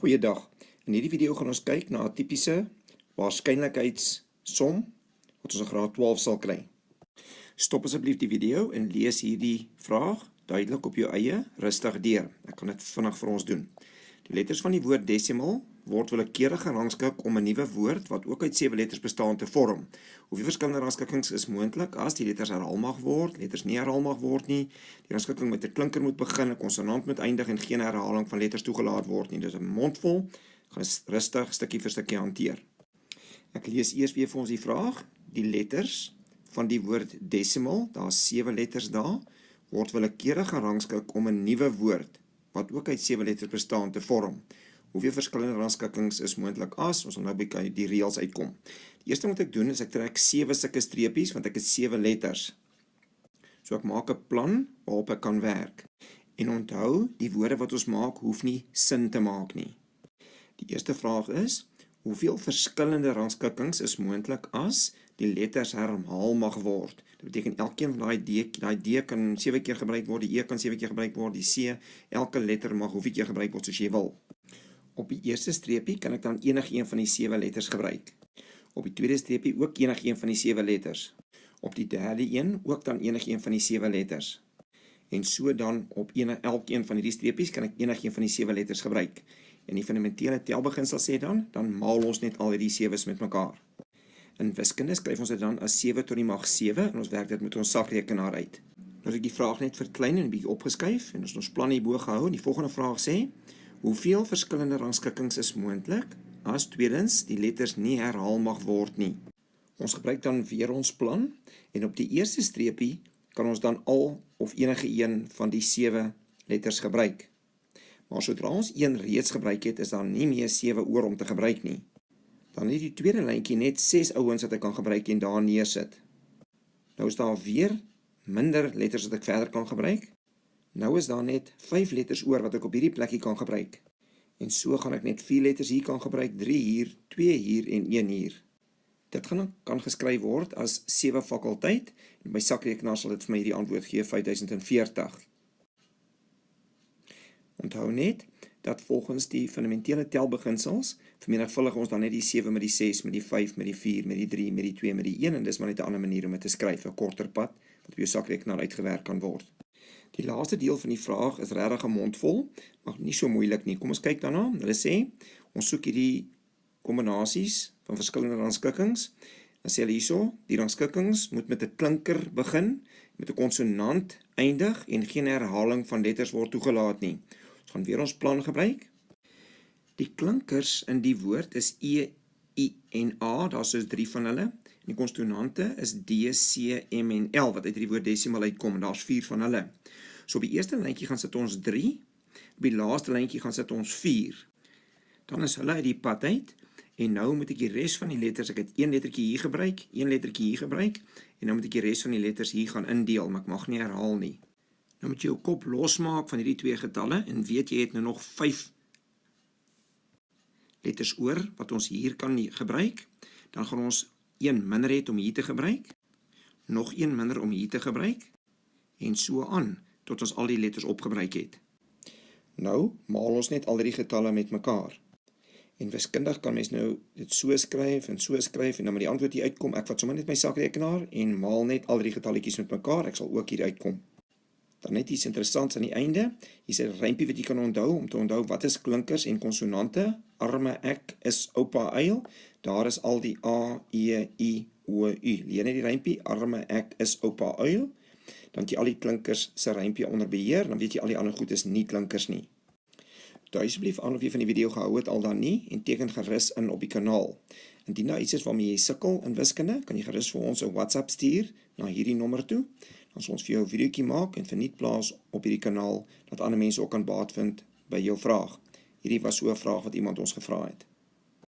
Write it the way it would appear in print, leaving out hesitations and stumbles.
Goeiedag. In hierdie video gaan ons kyk na 'n tipiese waarskynlikheidssom wat ons in graad 12 sal kry. Stop asseblief die video en lees hierdie vraag duidelik op jou eie rustig deur. Ek gaan dit vinnig vir ons doen. Die letters van die woord desimal word willekeurig gerangskik om 'n nuwe woord wat ook uit 7 letters bestaan te vorm. Hoeveel verskillende rangskikkings is moontlik as die letters herhaal mag word, letters nie herhaal mag word nie, die rangskikking met 'n klinker moet begin, 'n konsonant moet eindig en geen herhaling van letters toegelaat word nie. Dis 'n mondvol, gaan rustig stukkie vir stukkie hanteer. Ek lees eers weer vir ons die vraag. Die letters van die woord desimal, daar's 7 letters daar, word willekeurig gerangskik om 'n nuwe woord wat ook uit 7 letters bestaan te vorm. Hoeveel verskillende rangskikkings is moontlik as? Ons sal nou by die reëls uitkom. Die eerste wat ek doen is ek trek 7 sulke streepies want ek het 7 letters. So ek maak 'n plan waarop ek kan werk. En onthou, die woorde wat ons maak hoef nie sin te maak nie. Die eerste vraag is, hoeveel verskillende rangskikkings is moontlik as die letters herhaal mag word? Dit beteken elkeen van daai D kan 7 keer gebruik word, die E kan 7 keer gebruik word, die C, elke letter mag hoeveel keer gebruik word soos jy wil. Op die eerste streepie kan ek dan enige een van die 7 letters gebruik. Op die tweede streepie ook enige een van die 7 letters. Op die derde een ook dan enige een van die 7 letters. En so dan op elkeen van hierdie streepies kan ek enige een van die 7 letters gebruik. En die fundamentele telbeginsel sê dan maal ons net al hierdie 7's met mekaar. In wiskunde skryf ons dit dan as 7 tot die mag 7 en ons werk dit met ons sakrekenaar uit. Nou as ek die vraag net verklein en 'n bietjie opgeskuif en ons plan hierbo gehou en die volgende vraag sê, hoeveel verskillende rangskikkings is moontlik as tweedens die letters nie herhaal mag word nie? Ons gebruik dan weer ons plan en op die eerste streepie kan ons dan al of enige een van die 7 letters gebruik. Maar sodra ons een reeds gebruik het, is daar nie meer 7 oor om te gebruik nie. Dan het die tweede lyntjie net 6 ouens wat ek kan gebruik en daar neersit. Nou is daar weer minder letters wat ek verder kan gebruik. Nou is daar net 5 letters oor wat ek op hierdie plekkie kan gebruik. En so gaan ek net 4 letters hier kan gebruik, 3 hier, 2 hier en 1 hier. Dit kan geskryf word as 7 fakulteit en my sakrekenaar sal dit vir my die antwoord gee, 5040. Onthou net dat volgens die fundamentele telbeginsels vermenigvuldig ons dan net die 7 met die 6, met die 5, met die 4, met die 3, met die 2, met die 1 en dis maar net 'n ander manier om dit te skryf, 'n korter pad wat op jou sakrekenaar uitgewerk kan word. Die laaste deel van die vraag is regtig 'n mondvol, maar nie so moeilik nie. Kom ons kyk daarna. Hulle sê, ons soek hierdie kombinasies van verskillende rangskikkings. Dan sê hulle hierso, die rangskikkings moet met 'n klinker begin, met 'n konsonant eindig en geen herhaling van letters word toegelaat nie. Ons gaan weer ons plan gebruik. Die klinkers in die woord is E, I en A, daar is 3 van hulle. En die konsonante is D, C, M en L, wat uit die woord desimal uitkom, en daar is 4 van hulle. So op die eerste lyntjie gaan sit ons 3, op die laaste lyntjie gaan sit ons 4. Dan is hulle uit die pad uit, en nou moet ek die res van die letters, ek het 1 lettertjie hier gebruik, 1 lettertjie hier gebruik, en nou moet ek die res van die letters hier gaan indeel, maar ek mag nie herhaal nie. Nou moet jy jou kop losmaak van hierdie 2 getalle, en weet jy het nou nog 5 letters oor, wat ons hier kan gebruik. Dan gaan ons 1 minder het om hier te gebruik, nog 1 minder om hier te gebruik, en so aan, tot ons al die letters opgebruik het. Nou, maal ons net al die getalle met mekaar. En wiskundig kan mens nou dit so skryf, en dan met die antwoord hier uitkom, ek vat sommer net my sakrekenaar, en maal net al die getalletjies met mekaar, ek sal ook hier uitkom. Dan net iets interessants aan die einde, hier is 'n rympie wat jy kan onthou, om te onthou wat is klinkers en konsonante, arme ek is oupa uil, daar is al die A, E, I, O, U. Leer net die rympie, arme ek is oupa uil, dan het jy al die klinkers se rympie onder beheer, dan weet jy al die ander goed is nie klinkers nie. Dui asseblief aan of jy van die video gehou het al dan nie, en teken gerus in op die kanaal. Indien daar iets is waarmee jy sukkel in wiskunde, kan jy gerus vir ons 'n WhatsApp stuur na hierdie nommer toe. Dan sal ons vir jou 'n videoetjie maak en verniet plaas op hierdie kanaal, dat ander mense ook kan baat vind by jou vraag. Hierdie was so 'n vraag wat iemand ons gevra het.